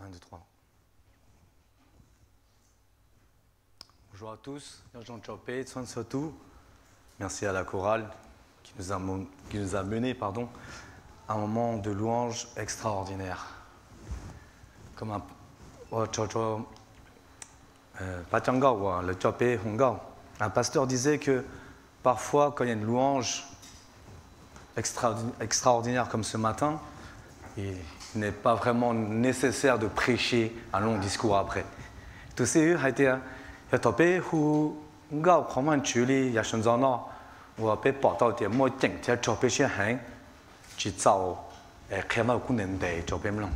1, 2, 3. Bonjour à tous, merci à la chorale qui nous a menés à un moment de louange extraordinaire. Comme un pasteur disait que parfois quand il y a une louange extraordinaire comme ce matin, il n'est pas vraiment nécessaire de prêcher un long discours après. Tout ça a été un topé où ngao comment tu lis ya shenzana ou a pe pa tao tie mo ting tie topé chez hein chi zao et kema kunen de topé mlong.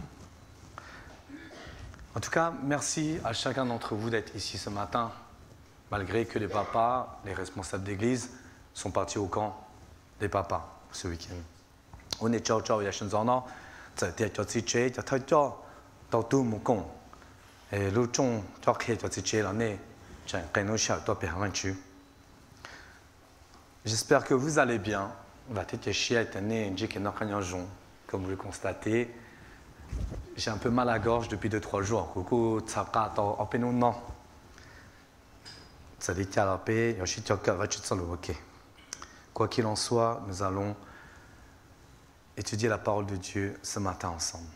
En tout cas, merci à chacun d'entre vous d'être ici ce matin, malgré que les papas, les responsables d'église, sont partis au camp des papas ce week-end. On est chao chao ya shenzana, ça tie cho ci che ta ta cho tao tu mo kong. Et l'autre chose, j'espère que vous allez bien. Comme vous le constatez, j'ai un peu mal à la gorge depuis 2-3 jours. Quoi qu'il en soit, nous allons étudier la parole de Dieu ce matin ensemble.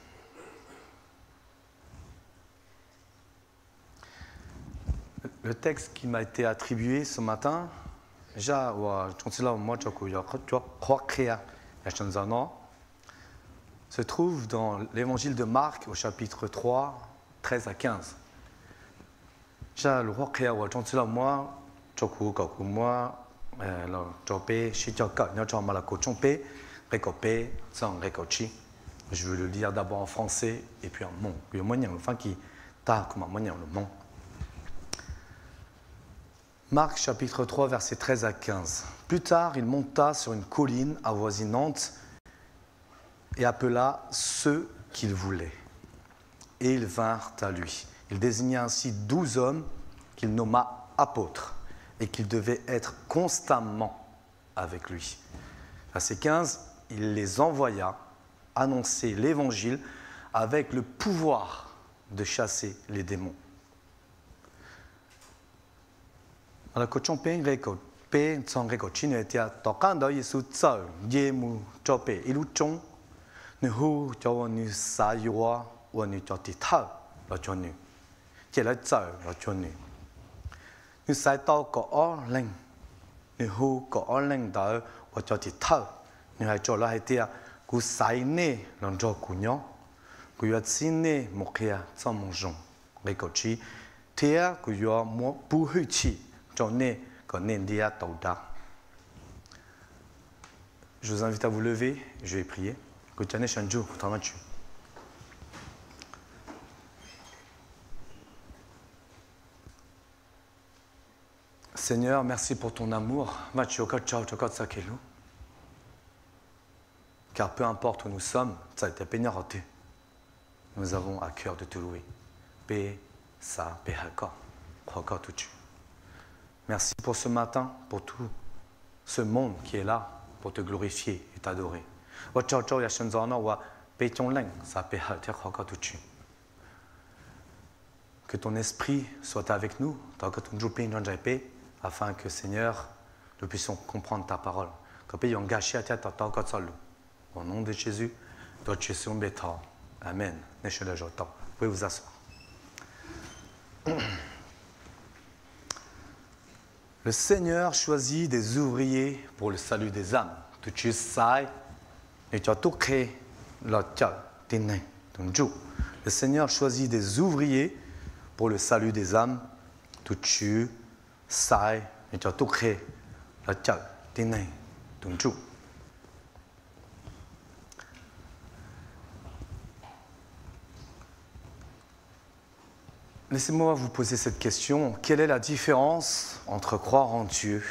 Le texte qui m'a été attribué ce matin, se trouve dans l'évangile de Marc au chapitre 3, 13 à 15. Je vais le lire d'abord en français et puis en mot. Marc chapitre 3, versets 13 à 15. Plus tard, il monta sur une colline avoisinante et appela ceux qu'il voulait. Et ils vinrent à lui. Il désigna ainsi 12 hommes qu'il nomma apôtres et qu'ils devaient être constamment avec lui. Verset 15, il les envoya annoncer l'évangile avec le pouvoir de chasser les démons. Alors que chompe reko pe tsang reko chine tia tokanda yesu tsao yemu chope ilu chong ne hu cho nu sa yuwa wa nu cho ti ta la chonu che la tsao la chonu nu sai tao ko o leng ne hu ko o leng da wa cho ti ta nu hai cho la hai tia ku sai ne long cho ku nyo ku ya tsine mo kia tsang mon jong reko chi tia ku yo mo pu hu chi. Je vous invite à vous lever, je vais prier. Seigneur, merci pour ton amour. Car peu importe où nous sommes, nous avons à cœur de te louer. Merci pour ce matin, pour tout ce monde qui est là pour te glorifier et t'adorer. Que ton esprit soit avec nous, afin que, Seigneur, nous puissions comprendre ta parole. Au nom de Jésus, Amen. Vous pouvez vous asseoir. Le Seigneur choisit des ouvriers pour le salut des âmes. Le Seigneur choisit des ouvriers pour le salut des âmes. Laissez-moi vous poser cette question. Quelle est la différence entre croire en Dieu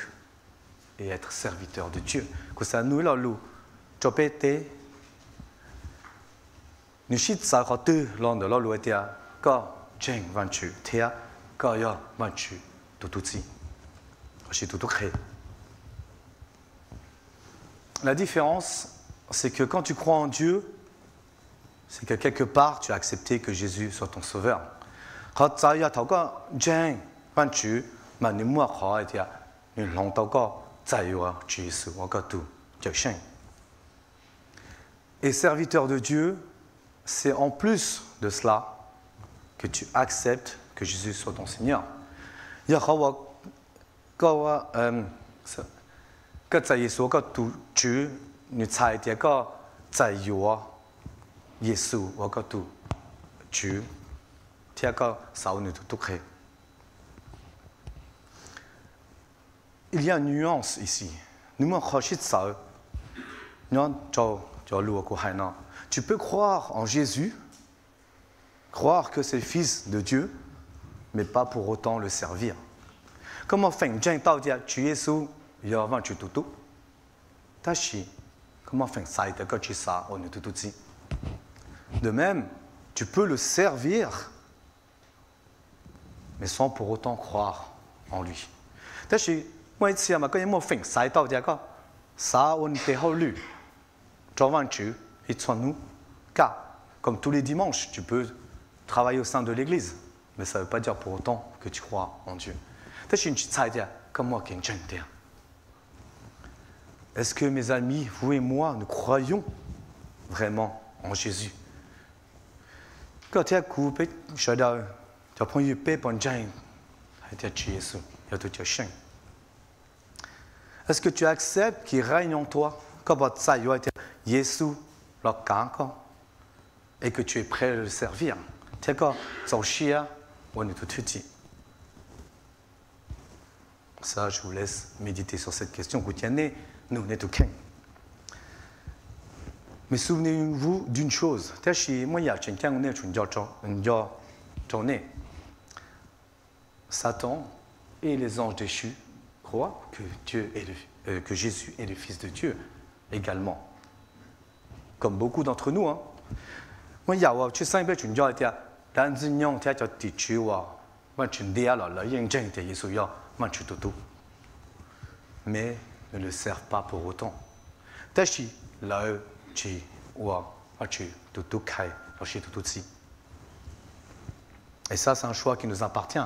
et être serviteur de Dieu? La différence, c'est que quand tu crois en Dieu, c'est que quelque part, tu as accepté que Jésus soit ton sauveur. Quand tu as dit que Jésus, quand tu m'as dit que tu as dit que Jésus, et serviteur de Dieu, c'est en plus de cela que tu acceptes que Jésus soit ton Seigneur. Il y a que在耶稣个主，你猜这个在我耶稣我个主，这个少女都可以。Il y a une nuance ici. Tu peux croire en Jésus, croire que c'est le Fils de Dieu, mais pas pour autant le servir. Comment faire tu Jésus, il y a avant tu tout. Comment faire ça que tu ça on est tout. De même, tu peux le servir, mais sans pour autant croire en lui. Moi, ici, je vais faire ça ça on est holu. Nous, car comme tous les dimanches, tu peux travailler au sein de l'église, mais ça ne veut pas dire pour autant que tu crois en Dieu. Est-ce que mes amis, vous et moi, nous croyons vraiment en Jésus? Quand tu as coupé, tu as pris paix pour un Jésus. Est-ce que tu acceptes qu'il règne en toi? Et que tu es prêt à le servir. Ça, je vous laisse méditer sur cette question. Mais souvenez-vous d'une chose. Satan et les anges déchus croient que Jésus est le Fils de Dieu également. Comme beaucoup d'entre nous. Mais ne le servent pas pour autant. Et ça, c'est un choix qui nous appartient.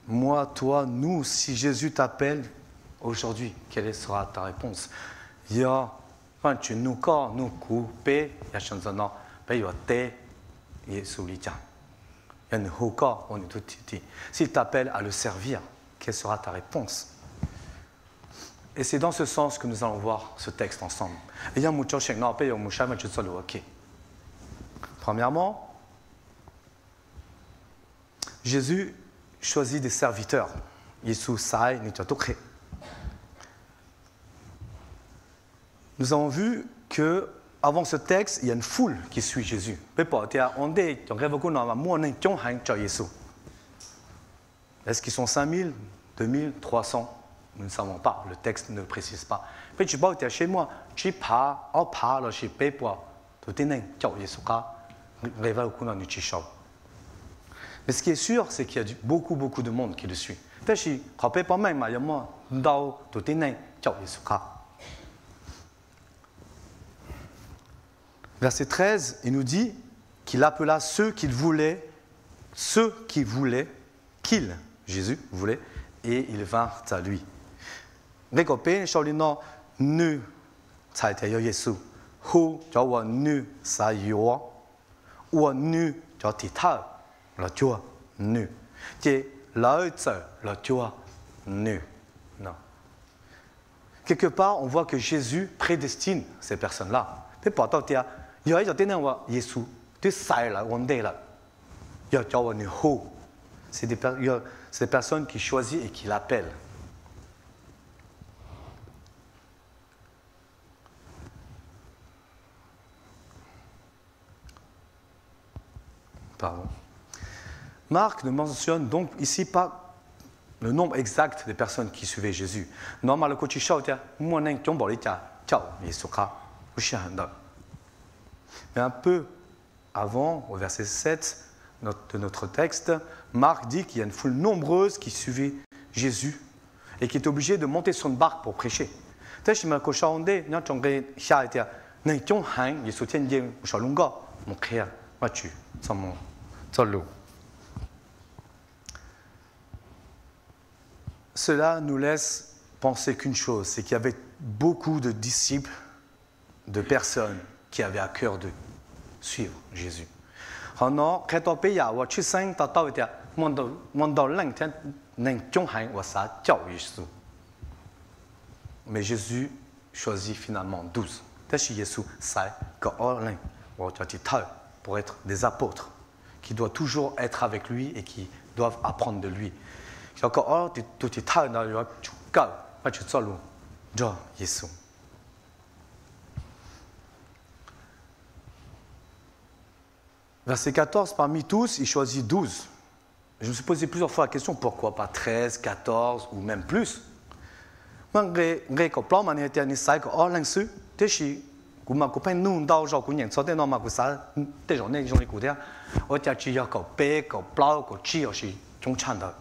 Moi, toi, nous, si Jésus t'appelle aujourd'hui, quelle sera ta réponse? S'il t'appelle à le servir, quelle sera ta réponse? Et c'est dans ce sens que nous allons voir ce texte ensemble. Premièrement, Jésus choisit des serviteurs. Nous avons vu que avant ce texte, il y a une foule qui suit Jésus. Est-ce qu'ils sont 5000, 2000, 300? Nous ne savons pas, le texte ne le précise pas. Mais chez moi, mais ce qui est sûr, c'est qu'il y a beaucoup de monde qui le suit. Verset 13, il nous dit qu'il appela ceux qu'il voulait, Jésus voulait, et ils vinrent à lui. Quelque part, on voit que Jésus prédestine ces personnes-là. C'est des personnes qui choisissent et qui l'appellent. Pardon. Marc ne mentionne donc ici pas le nombre exact des personnes qui suivaient Jésus. Mais un peu avant, au verset 7 de notre texte, Marc dit qu'il y a une foule nombreuse qui suivait Jésus et qui est obligé de monter sur une barque pour prêcher. Thế mà cô sao đây, nhớ trong cái xa thì này trong hàng, Jésus thiên nhiên sao lung gõ, một kia mà chữ, xong cho lù. Cela nous laisse penser qu'une chose, c'est qu'il y avait beaucoup de disciples, de personnes qui avaient à cœur de suivre Jésus. Họ khi tôi bây giờ tôi sinh ta tôi thì muốn đầu lần thì nên trong hành và xã giáo Jésus. Mais Jésus choisit finalement 12. Thế thì Jésus sai que lần và cho chỉ thơ pour être des apôtres, qui doivent toujours être avec lui et qui doivent apprendre de lui. Cho có thì tôi chỉ thơ nó là chủ cầu và chủ cho luôn cho Jésus. Verset 14, parmi tous, il choisit 12. Je me suis posé plusieurs fois la question, pourquoi pas 13, 14 ou même plus? Moi, j'ai compris que c'était un essai que oh l'insu, thế thì cũng mà cũng phải nung đau rồi cũng nhận số thế nào mà cũng sao thế rồi nên trong cái cụ thể, ở nhà chỉ có bé, có plau, có chi ở thì trong chăn đó.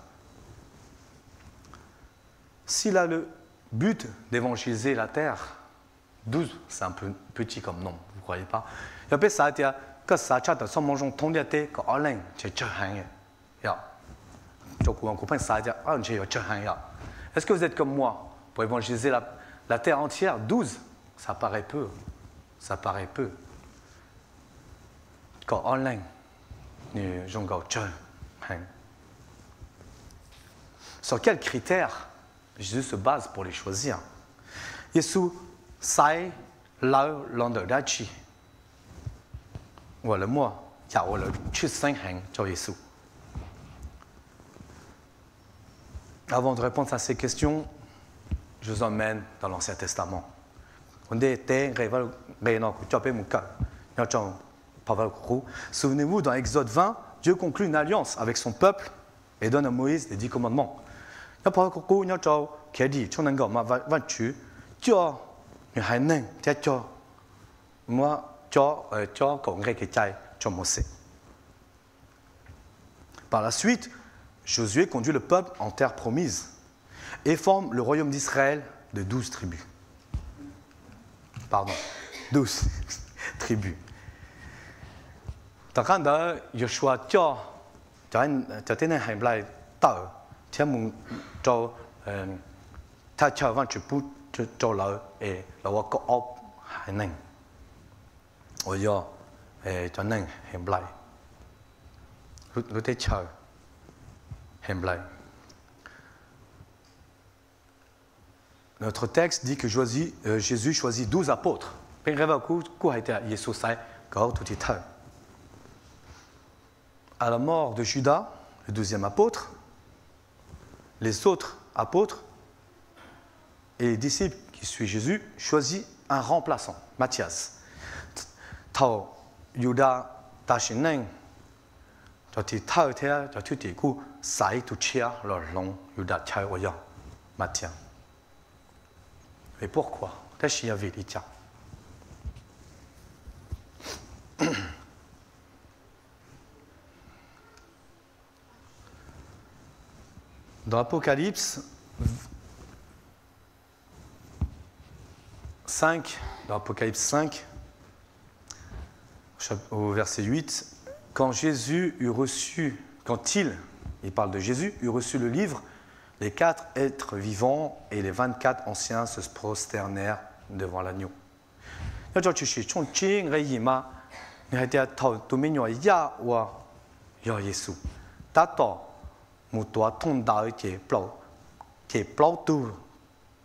S'il a le but d'évangéliser la terre, 12, c'est un peu petit comme nom, vous ne croyez pas? Et après ça, il y a que ça, tu as sans manger ton diété, que en ligne, tu es déjà hangé. Ya, tu comprends ça, tu es déjà hangé. Est-ce que vous êtes comme moi pour évangéliser la terre entière? 12, ça paraît peu, ça paraît peu. Quand en ligne, nous j'en gao déjà hangé. Sur quels critères Jésus se base pour les choisir? Jésus sai lao l'ondeur d'achi. Voilà moi, il y a le tu cinq hangs sur Jésus. Avant de répondre à ces questions, je vous emmène dans l'Ancien Testament. Souvenez-vous, dans Exode 20, Dieu conclut une alliance avec son peuple et donne à Moïse les 10 commandements. Par la suite, Josué conduit le peuple en terre promise et forme le royaume d'Israël de 12 tribus. Pardon, 12 tribus. Quand Joshua notre texte dit que Jésus choisit 12 apôtres. À la mort de Judas, le 12e apôtre, les autres apôtres et les disciples qui suivent Jésus choisissent un remplaçant, Matthias. Tao Judas Tashineng, tu tao te, tu te ku sai tu chia leur long Judas chai oya Matthias. Mais pourquoi? Tashi avilitia. Dans l'Apocalypse 5, au verset 8, quand il parle de Jésus, eut reçu le livre, les 4 êtres vivants et les 24 anciens se prosternèrent devant l'agneau. Một tua thôn đạo chế plau tu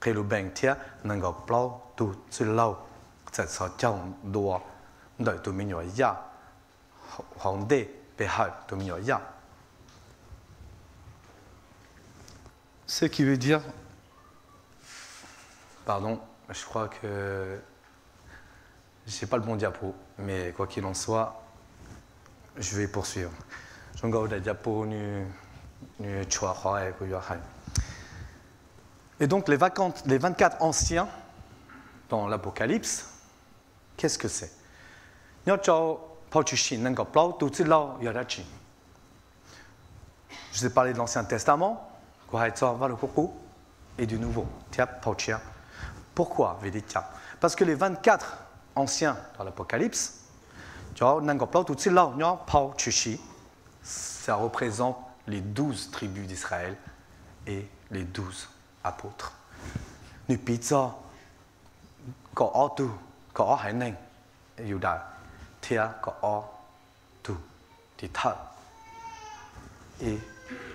khi lu bèn thia năng gặp plau tu từ lâu sẽ sợ chồng đùa đợi tụi mình nhỏ ya hồng đê bị hại tụi mình nhỏ ya. Ce qui veut dire, pardon, je crois que j'ai pas le bon diapo, mais quoi qu'il en soit, je vais poursuivre. Je vais regarder le diapo Et donc les 24 anciens dans l'Apocalypse, qu'est-ce que c'est? Je vous ai parlé de l'Ancien Testament. et du nouveau. Pourquoi? Parce que les 24 anciens dans l'Apocalypse, ça représente les 12 tribus d'Israël et les 12 apôtres. Et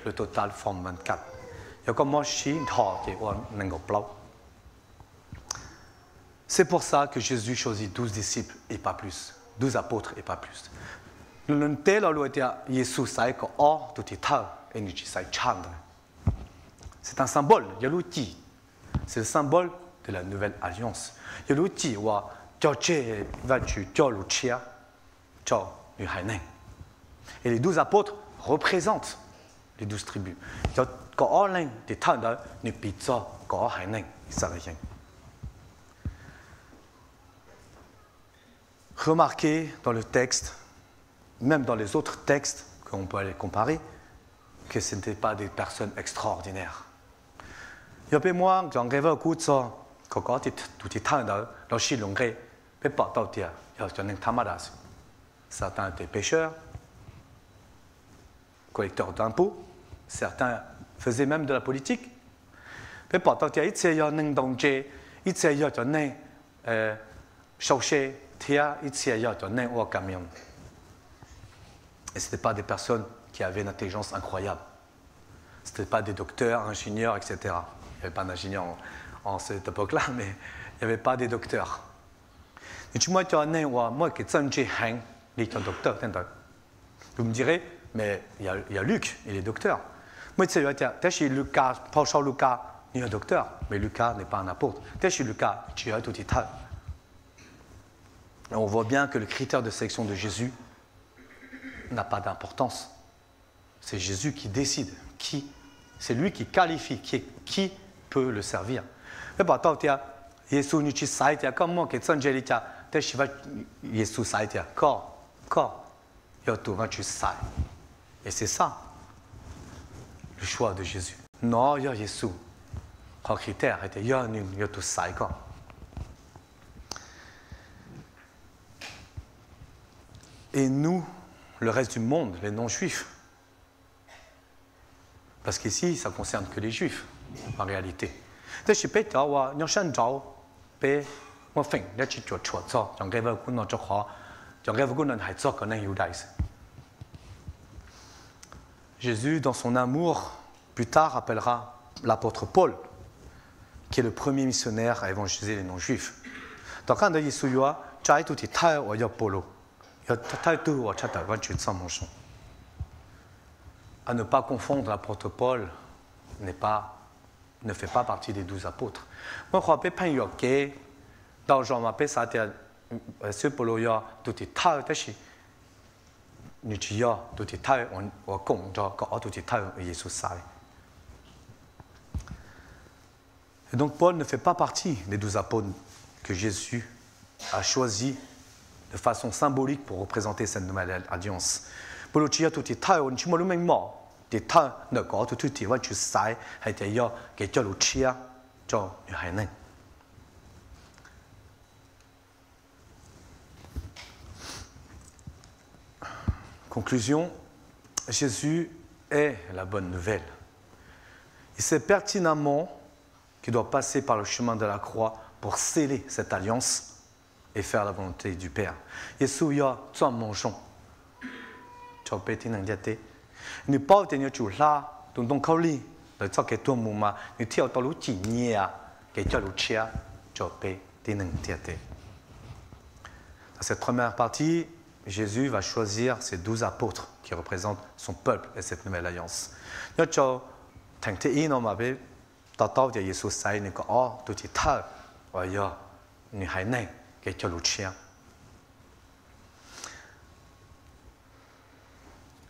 le total forme 24. C'est pour ça que Jésus choisit 12 disciples et pas plus, 12 apôtres et pas plus. C'est un symbole, c'est le symbole de la nouvelle alliance. Et les 12 apôtres représentent les 12 tribus. Remarquez dans le texte, même dans les autres textes qu'on peut aller comparer, que ce n'étaient pas des personnes extraordinaires. Certains étaient pêcheurs, collecteurs d'impôts, certains faisaient même de la politique. Et ce n'étaient pas des personnes qui avaient une intelligence incroyable. Ce n'étaient pas des docteurs, ingénieurs, etc. Il n'y avait pas d'ingénieurs en cette époque-là, mais il n'y avait pas des docteurs. Vous me direz, mais il y a Luc, il est docteur. Moi, tu sais, Lucas, Paul Lucas, il est docteur, mais Lucas n'est pas un apôtre. Lucas, tu as tout dit. On voit bien que le critère de sélection de Jésus n'a pas d'importance. C'est Jésus qui décide qui, c'est lui qui qualifie qui peut le servir. Et c'est ça le choix de Jésus. Non, il y a Jésus. Le critère était il y a tout ça. Et nous, le reste du monde, les non-juifs, parce qu'ici, ça ne concerne que les juifs, en réalité. Jésus, dans son amour, plus tard appellera l'apôtre Paul, qui est le premier missionnaire à évangéliser les non-juifs. À ne pas confondre, l'apôtre Paul ne fait pas partie des 12 apôtres. Moi, je crois que dans Jean Mappé, ça a été ce Paul y a tout est taille d'ailleurs. Nous y a tout est taille on compte quand tout est taille Jésus ça. Et donc Paul ne fait pas partie des 12 apôtres que Jésus a choisi de façon symbolique pour représenter cette nouvelle alliance. Paul y a tout est taille on tu me le même mort. Des tailles ne quoi tout est ouais tu sais hay te ya que tu le chia cho yu hai nen. Conclusion, Jésus est la bonne nouvelle. Il sait pertinemment qu'il doit passer par le chemin de la croix pour sceller cette alliance et faire la volonté du Père. Jésus ya zhuan mon shong. Cho pe tin nang diate. Ni bao te ni chu la dong dong khao li, le cho ke tu mu ma, ni tiao to lu ji nie a, ke cho lu chia, cho pe tin nang diate. Dans cette première partie, Jésus va choisir ses 12 apôtres qui représentent son peuple et cette nouvelle alliance.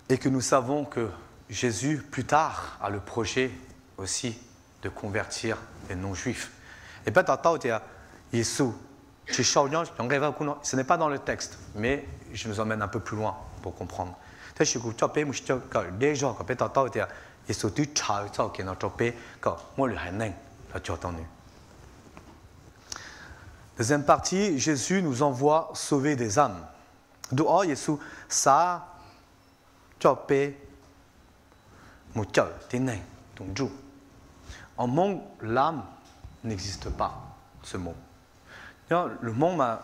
Et que nous savons que Jésus, plus tard, a le projet aussi de convertir les non-juifs. Et peut-être Jésus, ce n'est pas dans le texte, mais je nous emmène un peu plus loin pour comprendre. là tu as entendu. Deuxième partie, Jésus nous envoie sauver des âmes. Doa Jésus sa chopé muchal tineng tungju. En monde, l'âme n'existe pas, ce mot. Le monde m'a,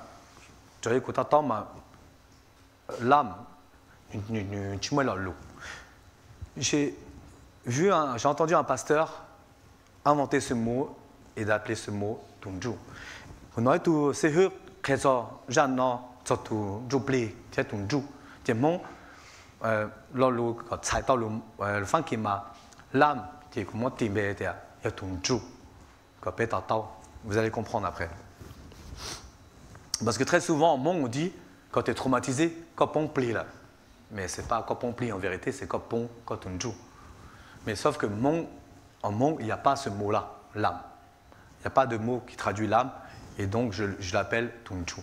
l'âme, j'ai entendu un pasteur inventer ce mot et d'appeler ce mot tungju. Vous n'avez tout, c'est eux qui sont jeunes, surtout j'oublie, c'est tungju. C'est mon, le fan qui m'a l'âme, qui est comment t'aimer, c'est tungju. Vous allez comprendre après. Parce que très souvent, en monde, on dit, quand tu es traumatisé, copon pli là. Mais ce n'est pas copon pli en vérité, c'est copon kotunju. Mais sauf que en monde, il n'y a pas ce mot-là, l'âme. Il n'y a pas de mot qui traduit l'âme, et donc je l'appelle tunju.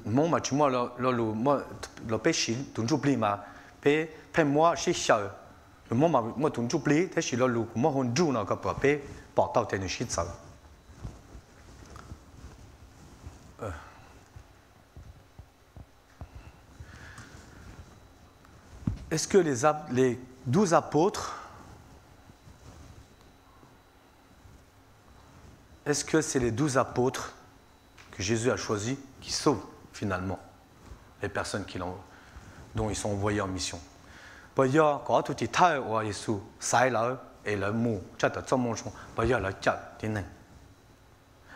Mon ma tu moi le péché tunju pli ma pe moi chez xiao. Le mot moi tunju pli, c'est le moi honju na ka pa pe portao te ni shitsa. Est-ce que les 12 apôtres, est-ce que c'est les 12 apôtres que Jésus a choisis qui sauvent finalement les personnes dont ils sont envoyés en mission?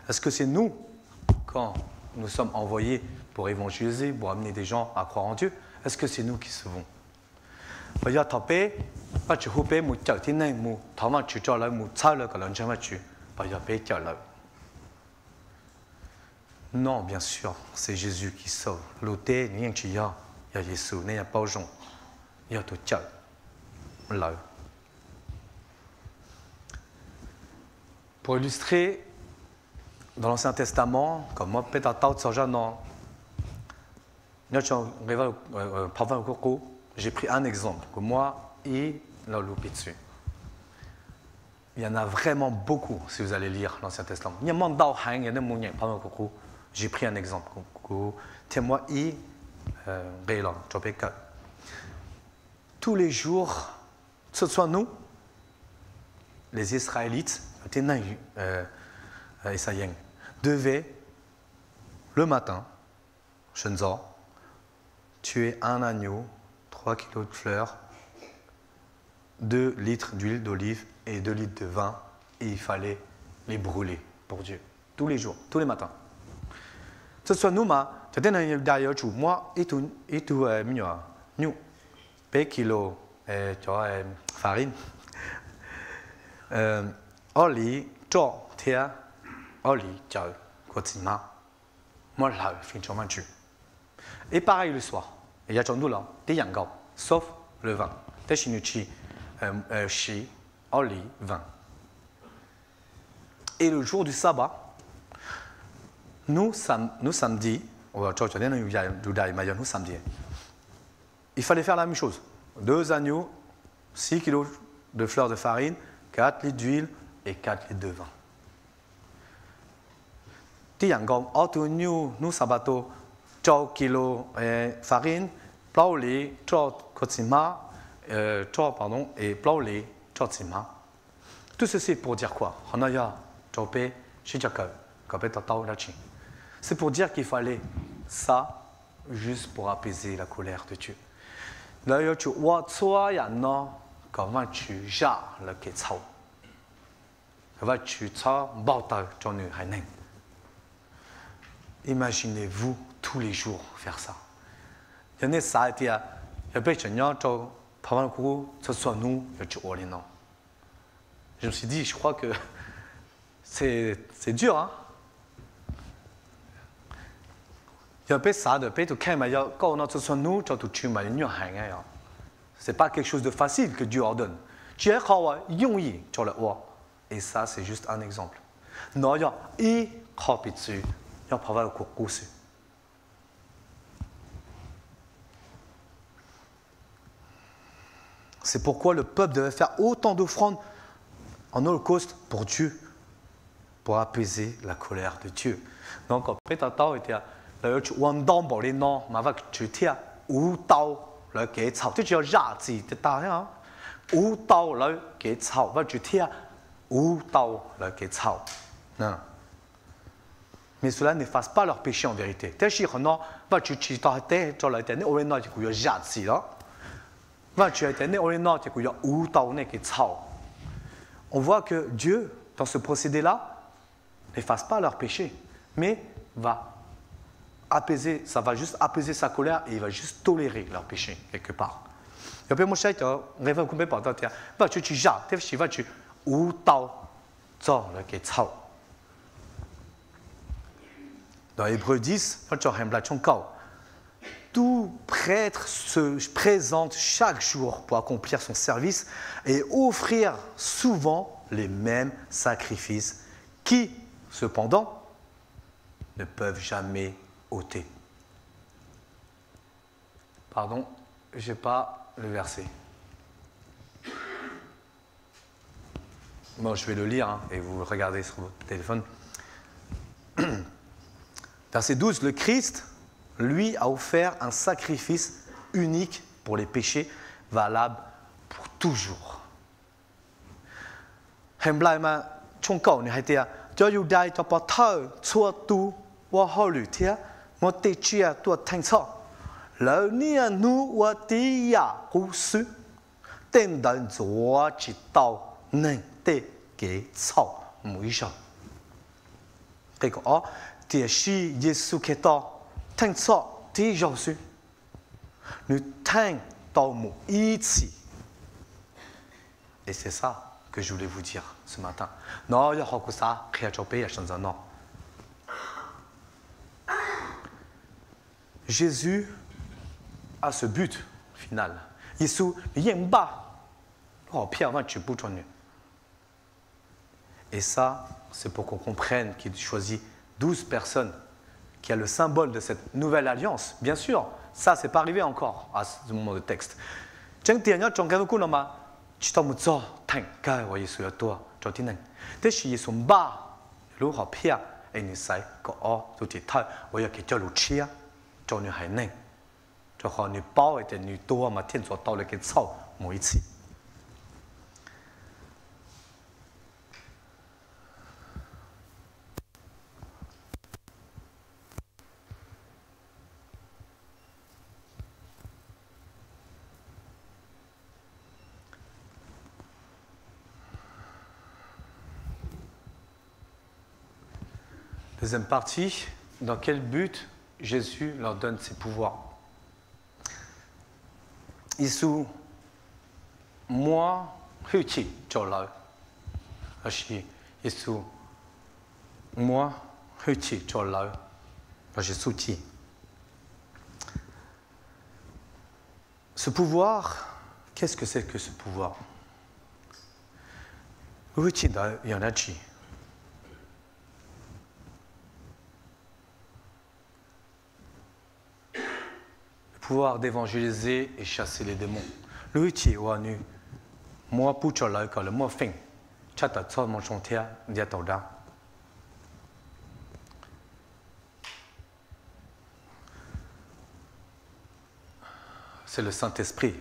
Est-ce que c'est nous, quand nous sommes envoyés pour évangéliser, pour amener des gens à croire en Dieu, est-ce que c'est nous qui sauvons? Non, bien sûr, c'est Jésus qui sauve. Pour illustrer, dans l'Ancien Testament, comme moi, j'ai pris un exemple que moi et la loupe dessus. Il y en a vraiment beaucoup si vous allez lire l'Ancien Testament. J'ai pris un exemple. Tous les jours, ce soit nous, les Israélites, devaient, le matin, tuer un agneau, 3 kilos de fleurs, 2 litres d'huile d'olive et 2 litres de vin, et il fallait les brûler pour Dieu. Tous les jours, tous les matins. Ce soit nous, moi, et tout, nous, 2 kilos de farine, oli, tia, oli, moi, là, et pareil le soir. Il y a des yangao, sauf le vin. Oli, vin. Et le jour du sabbat, nous samedi, il fallait faire la même chose. 2 agneaux, 6 kilos de fleurs de farine, 4 litres d'huile et 4 litres de vin. Nous sabbato, 2 kilos de farine, plauli, kotsima, et plauli, chotsima. Tout ceci pour dire quoi? C'est pour dire qu'il fallait ça juste pour apaiser la colère de Dieu. Imaginez-vous tous les jours faire ça. Je me suis dit, je crois que c'est dur, hein? C'est pas quelque chose de facile que Dieu ordonne. Et ça, c'est juste un exemple. C'est pourquoi le peuple devait faire autant d'offrandes en holocauste pour Dieu, pour apaiser la colère de Dieu. Donc, peut-être le Wan Dong pour les noms, mais avec tu tiens, ou Dao le Gay Cao, tu as déjà dit, tu as ou Dao le Gay Cao, va tu tiens, ou Dao le Gay Cao. Non. Mais cela n'efface pas leur péché en vérité. On voit que Dieu, dans ce procédé-là, n'efface pas leur péché, mais va apaiser, ça va juste apaiser sa colère et il va juste tolérer leur péché quelque part. Dans Hébreux 10, tout prêtre se présente chaque jour pour accomplir son service et offrir souvent les mêmes sacrifices qui, cependant, ne peuvent jamais ôter. Pardon, je n'ai pas le verset. Bon, je vais le lire et vous le regardez sur votre téléphone. Verset 12, le Christ, lui, a offert un sacrifice unique pour les péchés, valable pour toujours. Et c'est ça que je voulais vous dire ce matin. Jésus a ce but final. Et ça, c'est pour qu'on comprenne qu'il choisit 12 personnes, qui a le symbole de cette nouvelle alliance. Bien sûr, ça, c'est pas arrivé encore à ce moment de texte. Deuxième partie, dans quel but Jésus leur donne ses pouvoirs? Jésus, moi, Jésus, moi, ce pouvoir, qu'est-ce que c'est que ce pouvoir? Pouvoir d'évangéliser et chasser les démons. C'est le Saint-Esprit.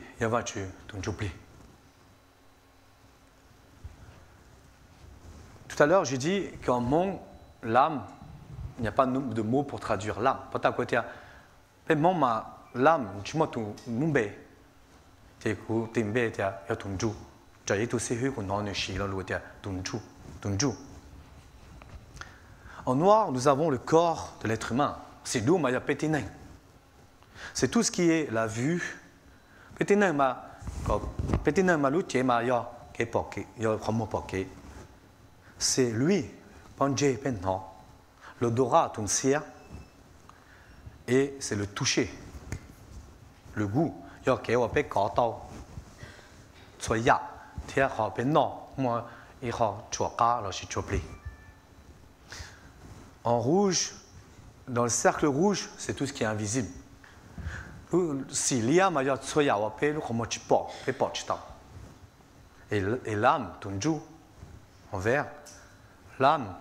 Tout à l'heure, j'ai dit qu'en mon l'âme, il n'y a pas de mot pour traduire l'âme. L'âme, tu m'as tout numbe. Tu coup timbe tia ya tunju. J'ai tout ces hu qu'on en chie là le tia tunju. En noir, nous avons le corps de l'être humain. C'est d'où maya pétinin. C'est tout ce qui est la vue. Pétinin malouti ma ya kepoke ya promopoke. C'est lui, panje penno. L'odorat tunsia. Et c'est le toucher. Le goût, en rouge, dans le cercle rouge, c'est tout ce qui est invisible. Et l'âme, tunju, en vert. L'âme,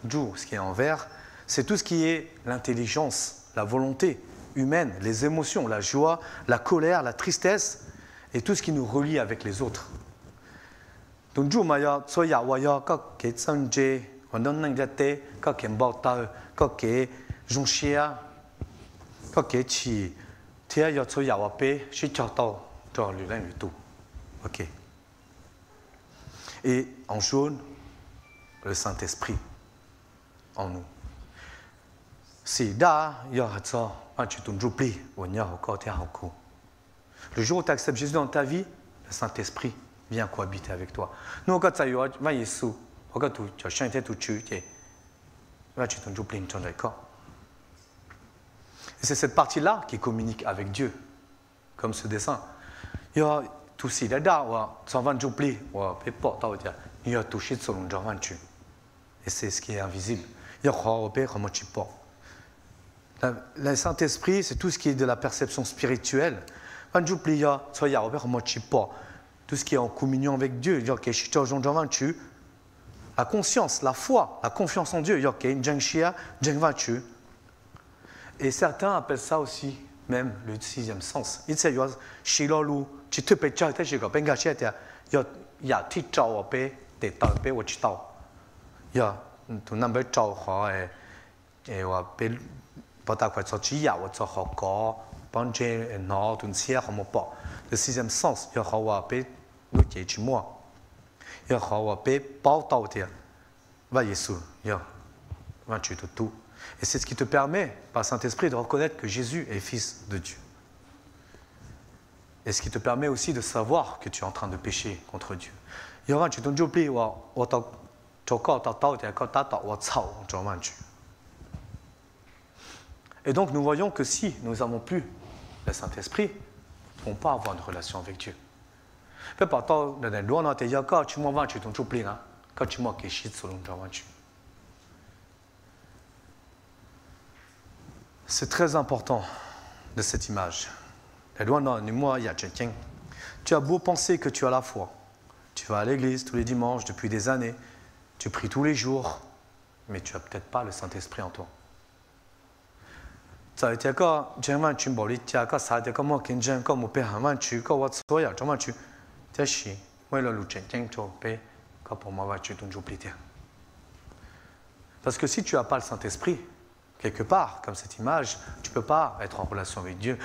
toujours ce qui est en vert, c'est tout ce qui est l'intelligence, la volonté humaine, les émotions, la joie, la colère, la tristesse et tout ce qui nous relie avec les autres. Donc, du maya, soya waya, kake sanje, wandon nangjate, kake mbata, kake jonchia, kake chi, tia ya soya wape, shichata, dans le lin tout. Ok. Et en jaune, le Saint-Esprit en nous. Si da, ya hatsa, tu t'oublies, le jour où tu acceptes Jésus dans ta vie, le Saint-Esprit vient cohabiter avec toi. Nous, quand tu as Jésus, quand tu as chanté tout tu t'oublies, d'accord. Et c'est cette partie-là qui communique avec Dieu, comme ce dessin. Il y a tout ce qui est là, il y a tout ce qui est et c'est ce qui est invisible. Le Saint-Esprit, c'est tout ce qui est de la perception spirituelle. Tout ce qui est en communion avec Dieu. La conscience, la foi, la confiance en Dieu. Et certains appellent ça aussi même le sixième sens. Il y a tout number et le sixième sens, il y a et c'est ce qui te permet, par Saint-Esprit, de reconnaître que Jésus est Fils de Dieu. Et ce qui te permet aussi de savoir que tu es en train de pécher contre Dieu. Et donc nous voyons que si nous n'avons plus le Saint-Esprit, nous ne pouvons pas avoir une relation avec Dieu. C'est très important de cette image. Tu as beau penser que tu as la foi, tu vas à l'église tous les dimanches depuis des années, tu pries tous les jours, mais tu n'as peut-être pas le Saint-Esprit en toi. Parce que si tu n'as pas le Saint-Esprit, quelque part, comme cette image, tu ne peux pas être en relation avec Dieu.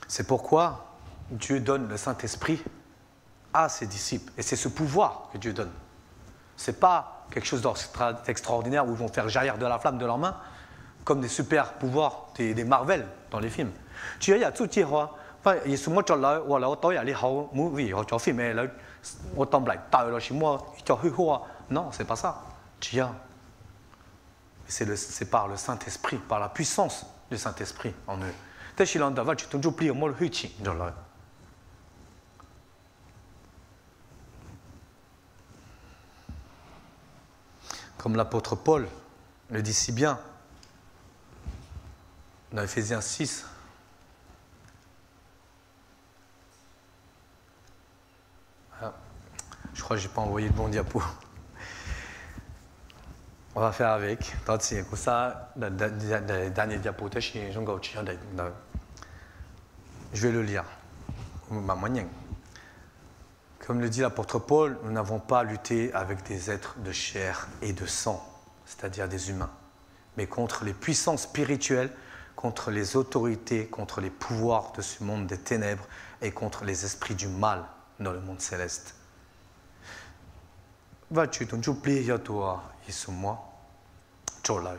C'est pourquoi Dieu donne le Saint-Esprit à ses disciples. Et c'est ce pouvoir que Dieu donne. Ce n'est pas quelque chose d'extraordinaire où ils vont faire jaillir de la flamme de leurs mains, comme des super pouvoirs des Marvel dans les films. Non, c'est pas ça. C'est par le Saint-Esprit, par la puissance du Saint-Esprit en eux. Comme l'apôtre Paul le dit si bien dans Éphésiens 6. Je crois que je n'ai pas envoyé le bon diapo. On va faire avec. Je vais le lire. Comme le dit l'apôtre Paul, nous n'avons pas lutté avec des êtres de chair et de sang, c'est-à-dire des humains, mais contre les puissances spirituelles, contre les autorités, contre les pouvoirs de ce monde des ténèbres et contre les esprits du mal dans le monde céleste. Vas-tu t'en oublier toi, Isuma, Chola.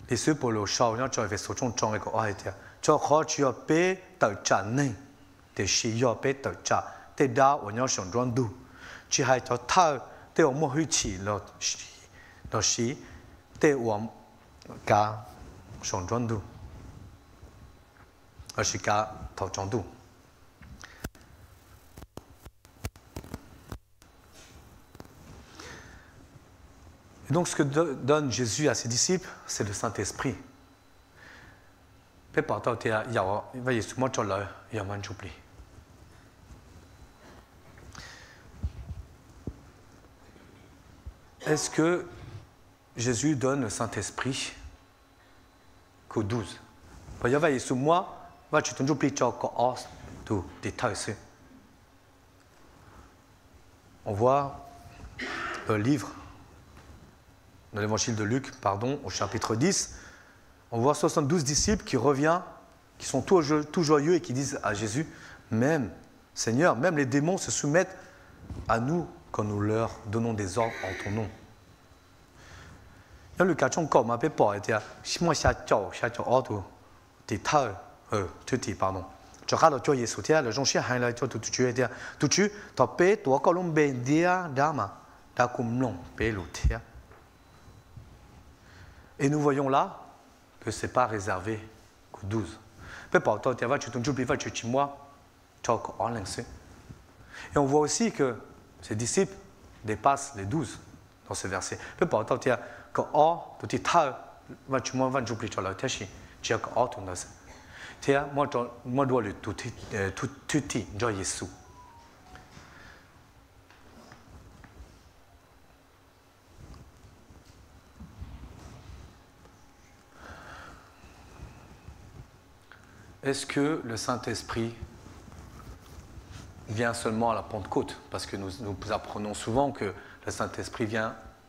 Et ce pour le chao, tu as fait ce qu'on t'en récolte. Tu as crois tu as payé ta channe, tes chiens payé ta cha, tes da on y a son rendu. Tu as ta ta, tes au moins huit le chi, tes au ka son rendu. Le chi ka ta rendu. Donc ce que donne Jésus à ses disciples, c'est le Saint-Esprit. 被跑到天有为耶稣么做了有蛮主力。Est-ce que Jésus donne le Saint-Esprit qu'aux 12? Parce que Jésus moi va tu toujours plus tôt qu'aux tout détail. On voit le livre dans l'évangile de Luc, pardon, au chapitre 10, on voit 72 disciples qui reviennent, qui sont tout joyeux et qui disent à Jésus, même, Seigneur, même les démons se soumettent à nous quand nous leur donnons des ordres en ton nom. Il y a le cas de Comme ma pépor était moi auto détail tout dit pardon. Je regarde le Jésus tiens le jonchien hein là tout tu était tout tu t'as payé toi colombe dia dama da comme long payé l'autre. Et nous voyons là que ce n'est pas réservé qu'aux 12. Pépor toi tu vas tu t'en joues plus tu moi choc en lancé. Et on voit aussi que ces disciples dépassent les 12 dans ce verset. Pépor toi tu que oh tout est tal va tu moi va jouer plus sur la tâche tu as que oh tout dans ça. Tiens, moi dois le tout dit, Dieu Jésus. Est-ce que le Saint-Esprit vient seulement à la Pentecôte? Parce que nous apprenons souvent que le Saint-Esprit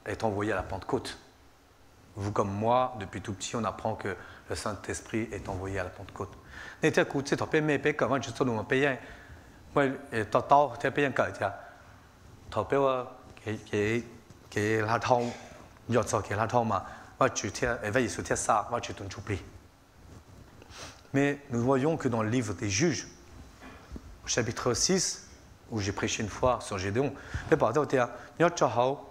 est envoyé à la Pentecôte. Vous comme moi, depuis tout petit, on apprend que le Saint-Esprit est envoyé à la Pentecôte. N'était que tu t'appelles mais pas quand je suis dans mon pays, moi t'as t'es payé quand tu as t'appelles qui la thong, yot so qui la thong ma, moi tu tiens et veille sur ça, moi tu t'en oublies. Mais nous voyons que dans le livre des Juges, au chapitre 6, où j'ai prêché une fois sur Gédéon, mais par exemple, yot so hao,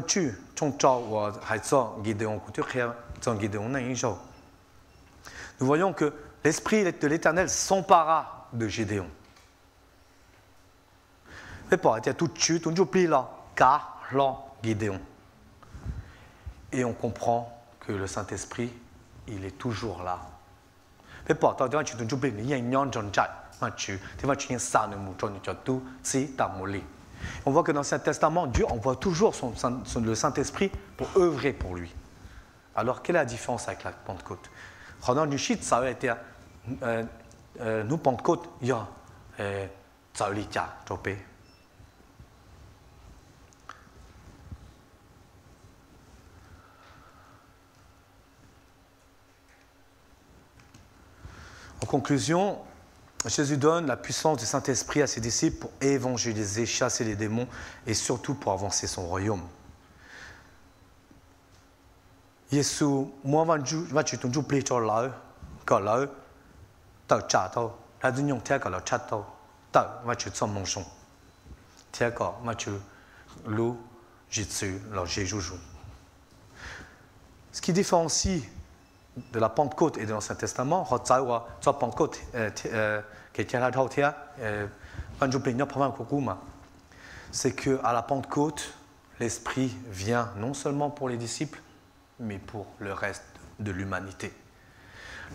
tu trong trao ou Gédéon, Gédéon nous voyons que l'Esprit de l'Éternel s'empara de Gédéon. Mais par exemple, tout tu oublies là, car là, Gédéon. Et on comprend que le Saint-Esprit, il est toujours là. Mais par exemple, tu oublies, il y a une yon john jai, tu vas tu ça ne mou john tout si ta molly. On voit que dans l'Ancien Testament, Dieu envoie toujours le Saint-Esprit pour œuvrer pour lui. Alors, quelle est la différence avec la Pentecôte? Pendant le shit, ça a été nous Pentecôte, il y a ça a été topé. En conclusion, Jésus donne la puissance du Saint-Esprit à ses disciples pour évangéliser, chasser les démons et surtout pour avancer son royaume. Jésus, moi, va tu t'en joues plus sur là, quand là, t'as tao, la union t'as quand la tao, t'as va tu t'en mangeons, t'as quand va tu l'eau, jitsu, la jéjoujou. Ce qui différencie de la Pentecôte et de l'Ancien Testament, Pentecôte, c'est qu'à la Pentecôte, l'Esprit vient non seulement pour les disciples, mais pour le reste de l'humanité.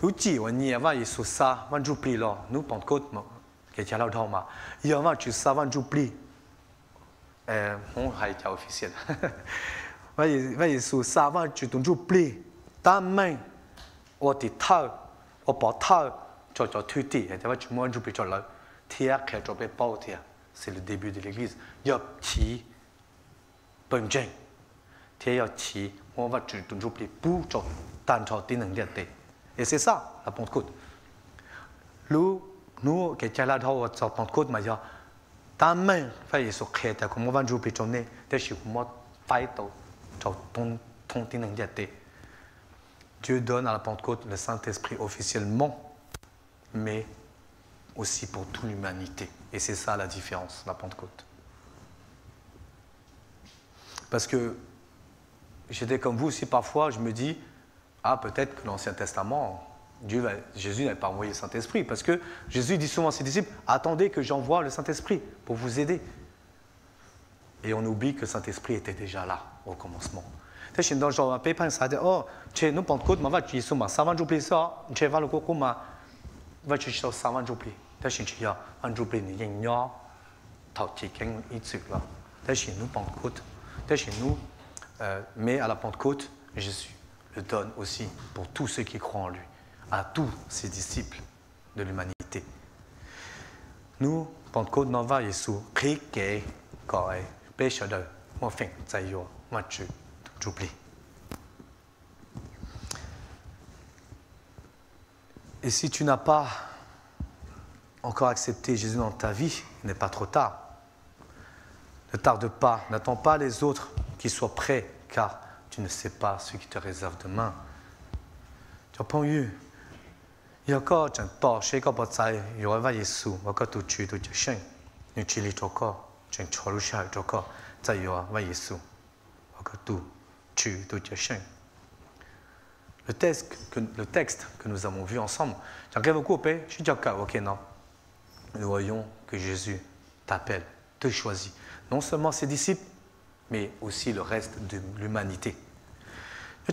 L'outil, on y va, il faut ça, on joue plus là, nous Pentecôte, qui est là dans ma, il y a tu ça, on joue plus, on a été officiel. Il faut ça, on joue plus, ta main. Ou tu tao, ou pas tao, tu as tout dit. Et tu vois, tu m'as dit que là, tu as quelque chose pas au théâtre. C'est le début de l'Église. Il y a petit, bon Dieu. Tu as petit, on va tu toujours plus pour tu t'en t'en et c'est ça la Pentecôte. Nous qui sommes là dans la Pentecôte, mais il y a ta main, fait sur créer comme on va jouer plus tourner, des choses moi fait ton Dieu donne à la Pentecôte le Saint-Esprit officiellement, mais aussi pour toute l'humanité. Et c'est ça la différence, la Pentecôte. Parce que j'étais comme vous aussi parfois, je me dis, ah peut-être que l'Ancien Testament, Jésus n'avait pas envoyé le Saint-Esprit. Parce que Jésus dit souvent à ses disciples, attendez que j'envoie le Saint-Esprit pour vous aider. Et on oublie que le Saint-Esprit était déjà là au commencement. แต่ฉันต้องชอบไปพันษาเดียวอ๋อเช่นนู้นปอนกุดมาว่าจีสุมา3 วันจูปลีซะเช่นว่าลูกกูมาว่าจีสุ3 วันจูปลีแต่ฉันเชื่อวันจูปลีนี่ยังย่อเท่าที่แข็งอีกสุดละแต่ฉันนู้นปอนกุดแต่ฉันนู้นmais à la Pentecôte Jésus le donne aussi pour tous ceux qui croient en lui à tous ses disciples de l'humanité nous Pentecôte n'en va Jésus créé quand péché de moi fin ça y est moi j'oublie et si tu n'as pas encore accepté Jésus dans ta vie il n'est pas trop tard ne tarde pas n'attends pas les autres qui soient prêts car tu ne sais pas ce qui te réserve demain 就朋友有個就多些個不在有位耶穌我個都去都就信你去里做個就坐路下做個在有位耶穌我個都去都就信 le texte que nous avons vu ensemble j'arrive au coupé je dis ok non nous voyons que Jésus t'appelle te choisit non seulement ses disciples mais aussi le reste de l'humanité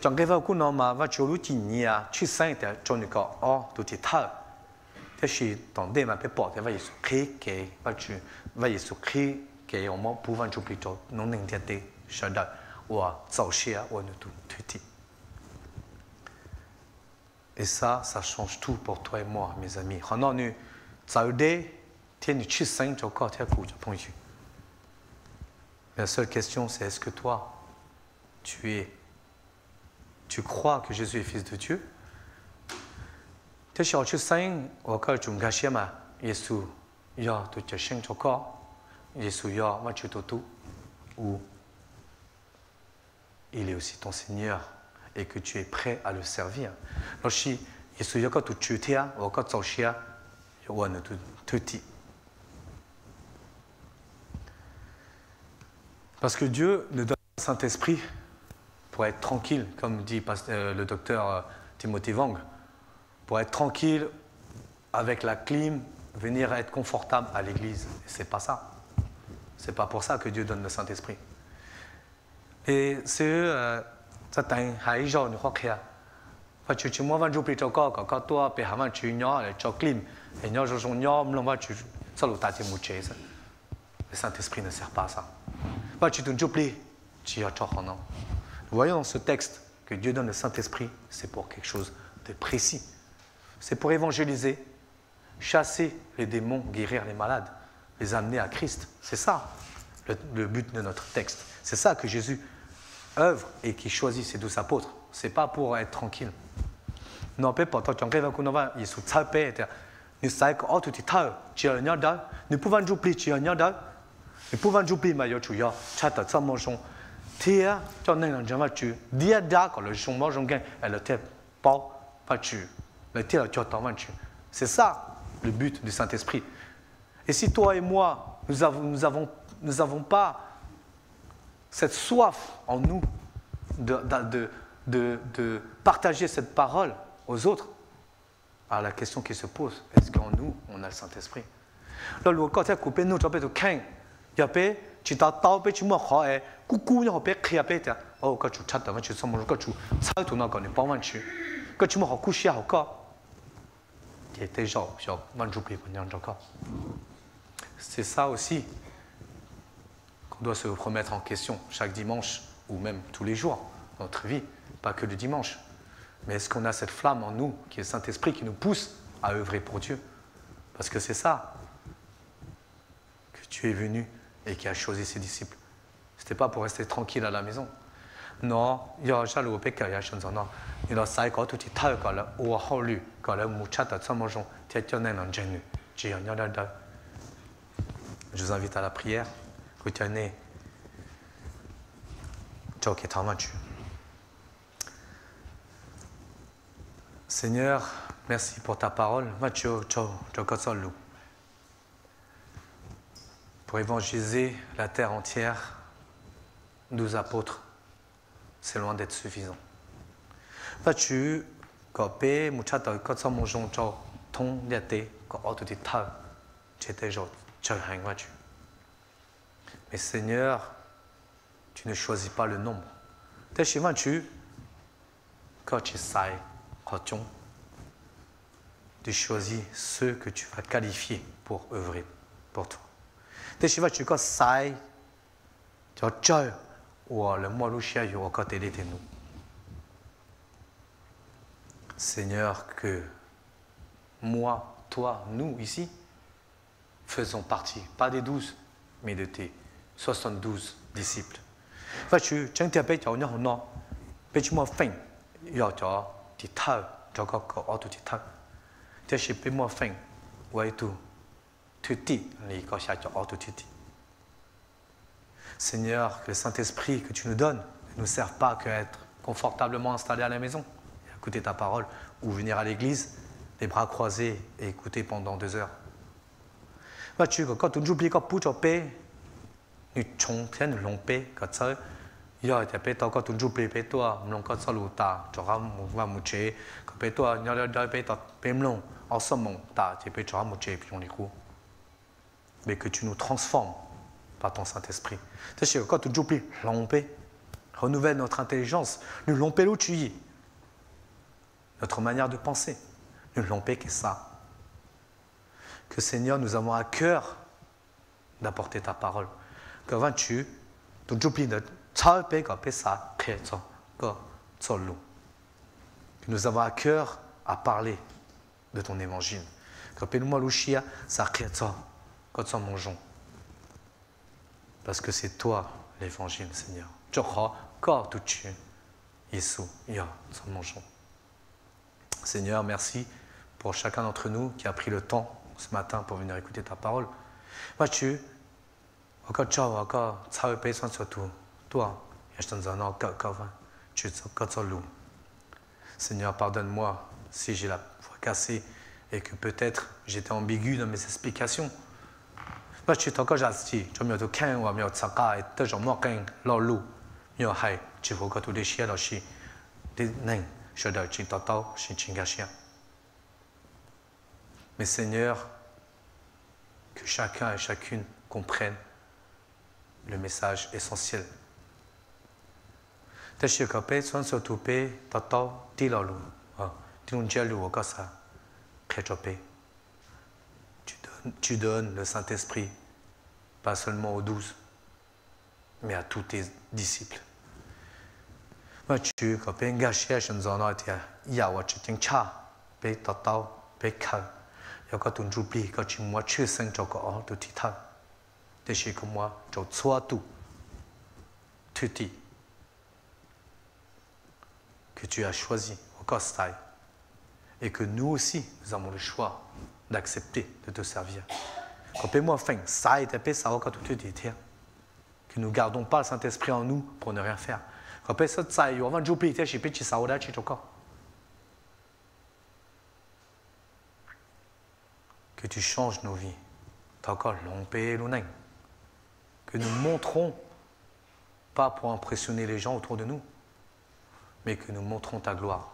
trong cái vào của nó mà và chỗ lúc chỉ nhia chỉ sang thì cho những cái tụi thì thở thế thì tổng đề mà phải bỏ thì vậy khi cái và chú vậy số khi cái ông mong buvan chụp đi cho nó nên thiệt đấy sợ đợi và giàu xe và nó tụi thì et ça change tout pour toi et moi mes amis hôm nay nous giàu đấy thì nous chỉ sang cho có theo cụ cho phong chú la seule question c'est est-ce que toi tu crois que Jésus est fils de Dieu? Thế sau khi sinh, ở cái chúng ta xem mà, Giêsu, do tôi trở sinh cho con, Giêsu do mà chịu tu, ou il est aussi ton Seigneur et que tu es prêt à le servir. Alors si Giêsu do tu chịu theo, ở cái giáo sư, ở nơi tu ti. Parce que Dieu nous donne le Saint-Esprit pour être tranquille, comme dit le docteur Timothy Wang, pour être tranquille avec la clim, venir être confortable à l'église. C'est pas ça. C'est pas pour ça que Dieu donne le Saint-Esprit. Et c'est ça t'as un jour nous crois và tu moi van jouer cho có toi pe haman tu nhỏ để cho clim et nhỏ je son nhỏ m'long va tu ça le tati mouché ça. Le Saint-Esprit ne sert pas à ça. Va tu te jouer tu as cho non. Nous voyons dans ce texte que Dieu donne le Saint-Esprit, c'est pour quelque chose de précis. C'est pour évangéliser, chasser les démons, guérir les malades, les amener à Christ. C'est ça le but de notre texte. C'est ça que Jésus œuvre et qui choisit ses 12 apôtres. Ce n'est pas pour être tranquille. Non, pas pour toi, tu arrives à Kunova, il se tape, nous savons que tout est tard, tu as un yard, nous pouvons jouer, tu as un yard, nous pouvons jouer, mais tu as chat, ça mangeons. Tia, cho nên là chúng ta chữ dia đã có le chômage trong gain, elle était pas chữ, le tia là cho ton chữ. C'est ça le but du Saint-Esprit. Et si toi et moi nous avons pas cette soif en nous de partager cette parole aux autres, alors la question qui se pose, est-ce qu'en nous on a le Saint-Esprit? Là, le quand tu coupé nous, tu peux te craindre, il y a pas tu t'as tapé tu m'as croire coucou non pas crier pas oh quand tu chattes avant tu sens mon quand tu ça tout non connais pas man tu quand tu m'as couché au cas qui était genre man jouer pour n'y encore c'est ça aussi qu'on doit se remettre en question chaque dimanche ou même tous les jours dans notre vie pas que le dimanche mais est-ce qu'on a cette flamme en nous qui est le Saint-Esprit qui nous pousse à œuvrer pour Dieu parce que c'est ça que tu es venu et qui a choisi ses disciples. Ce n'était pas pour rester tranquille à la maison. Non, il y a déjà le péché, il y a chose non. Il y a ça quand tout est tard quand le ou a lu quand le mouchat a ça mangeons, tu es un en gêne. Je vous invite à la prière. Que tu es Seigneur, merci pour ta parole. Pour évangéliser la terre entière, 12 apôtres, c'est loin d'être suffisant. Tu copé, muchacho, quand ça mange ton ton d'été, quand autre dit tal, j'étais genre, mais Seigneur, tu ne choisis pas le nombre, T'es chez moi, quand tu sais, tu choisis ceux que tu vas qualifier pour œuvrer pour toi. T'es chez moi, quand sais, tu as ou le mois louchia, tu as côté de nous. Seigneur, que moi, toi, nous, ici, faisons partie, pas des 12, mais de tes 72 disciples. Và chứ chẳng thể bây giờ nhau nó bây giờ mà phèn giờ cho thì thao cho có ở tu thì thao thế thì bây giờ phèn vậy tu tu ti les có sẽ cho ở tu ti. Seigneur, que le Saint-Esprit que tu nous donnes ne nous serve pas qu'à être confortablement installés à la maison, et écouter ta parole, ou venir à l'église, les bras croisés et écouter pendant 2 heures. Và chứ quand tu joues quand pour choper nous chong thiên long pe cái sao giờ thì pe tao có tuân chụp pe tua long có sao lù ta cho ham và một chế cái pe tua nhớ đợi pe tao pe long en somme ta thì pe cho ham một chế puis on les coups mais que tu nous transformes par ton Saint-Esprit. Tu sais quand tu joues long pe renouvelle notre intelligence nous long pe l'eau tu y notre manière de penser nous long pe que ça que Seigneur nous avons à cœur d'apporter ta parole. Que vas-tu, tu joues de tsalpe que ça créateur que solo. Que nous avons à cœur à parler de ton évangile. Que pèle-moi l'ouchia ça créateur que ça mangeons. Parce que c'est toi l'évangile, Seigneur. Tu crois quand tu tues Jésus, ya ça mangeons. Seigneur, merci pour chacun d'entre nous qui a pris le temps ce matin pour venir écouter ta parole. Vas-tu Encore ciao, encore ça peut être surtout toi. Je te donne encore tu Seigneur, pardonne-moi si j'ai la voix cassée et que peut-être j'étais ambigu dans mes explications. Moi, tu encore j'ai dit, je me dis qu'un ou mieux ça car et toujours moi qu'un l'eau, mieux hay, tu vois que tous les chiens là chez des nains, je dois tu t'entends chez Chingashia. Mais Seigneur, que chacun et chacune comprenne le message essentiel. Tu sais que peut soit surtout peut t'attends tilalu, tu nous dis le quoi ça, tu donnes le Saint-Esprit pas seulement aux 12, mais à tous tes disciples. Moi tu que peut engager je nous en a été il y a what tu tiens cha, peut t'attends peut cal, il y a quand tu oublies quand tu moi tu sais que tu as tout titan. Déchet comme moi, je sois tout, tuti, que tu as choisi au Costai, et que nous aussi, nous avons le choix d'accepter de te servir. Quand moi fin, ça est épais, ça va quand tu dis, que nous ne gardons pas le Saint-Esprit en nous pour ne rien faire. Quand ça, ça y est, on va jouer, je peux te sauver, tu que tu changes nos vies. T'as encore l'ompé, l'onain. Que nous montrons, pas pour impressionner les gens autour de nous, mais que nous montrons ta gloire.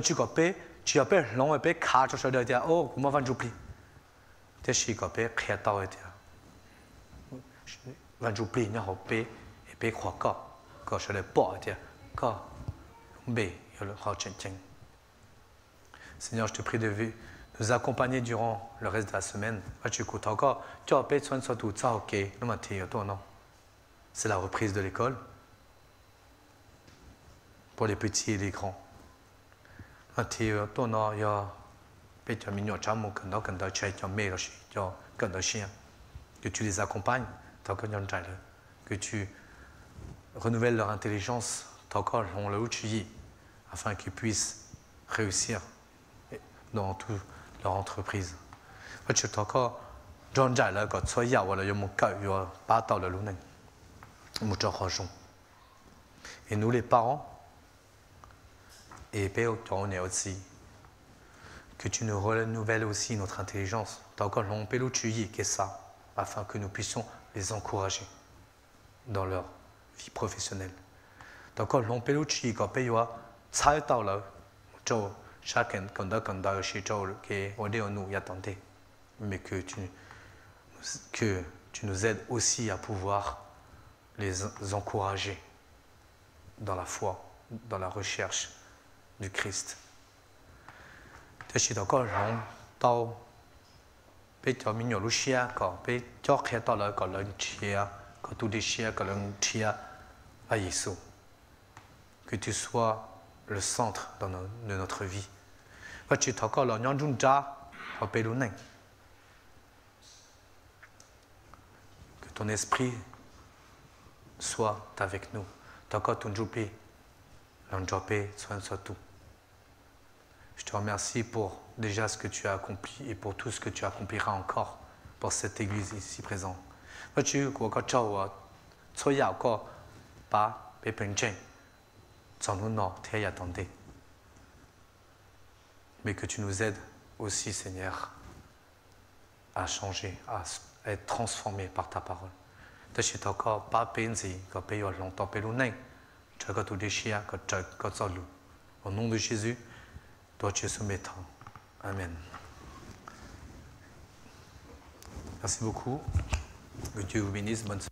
Tu appelles l'on et car tu as dit oh comment va jouer tu sais que créateur était va jouer n'y a pas et puis croire que je l'ai pas était que b il le Seigneur, je te prie de nous accompagner durant le reste de la semaine. Tu écoutes encore, tu as payé soin de tout ça, ok, non. C'est la reprise de l'école pour les petits et les grands. Que tu les accompagnes, que tu renouvelles leur intelligence, afin qu'ils puissent réussir dans toute leur entreprise. Et nous les parents, et aussi, que tu nous renouvelles aussi notre intelligence, afin que nous puissions les encourager dans leur vie professionnelle. Chacun mais que tu nous aides aussi à pouvoir les encourager dans la foi, dans la recherche du Christ. Thế chỉ đó có lòng tao bây giờ mình nhớ lúc xưa có bây giờ khi tao lại có lần chia có tu đi xưa có lần chia à Jésus. Que tu sois le centre de notre vie. Và chỉ thọ có là nhân chúng ta ở bên luôn này. Que ton esprit soit avec nous. Thọ có ton joupé, l'enjopé soit tout. Je te remercie pour déjà ce que tu as accompli et pour tout ce que tu accompliras encore pour cette église ici présente. Và chỉ của các cháu cho giáo có ba bé bình chân. Mais que tu nous aides aussi, Seigneur, à changer, à être transformés par ta parole. Au nom de Jésus, toi tu es soumettant. Amen. Merci beaucoup. Que Dieu vous bénisse. Bonne soirée.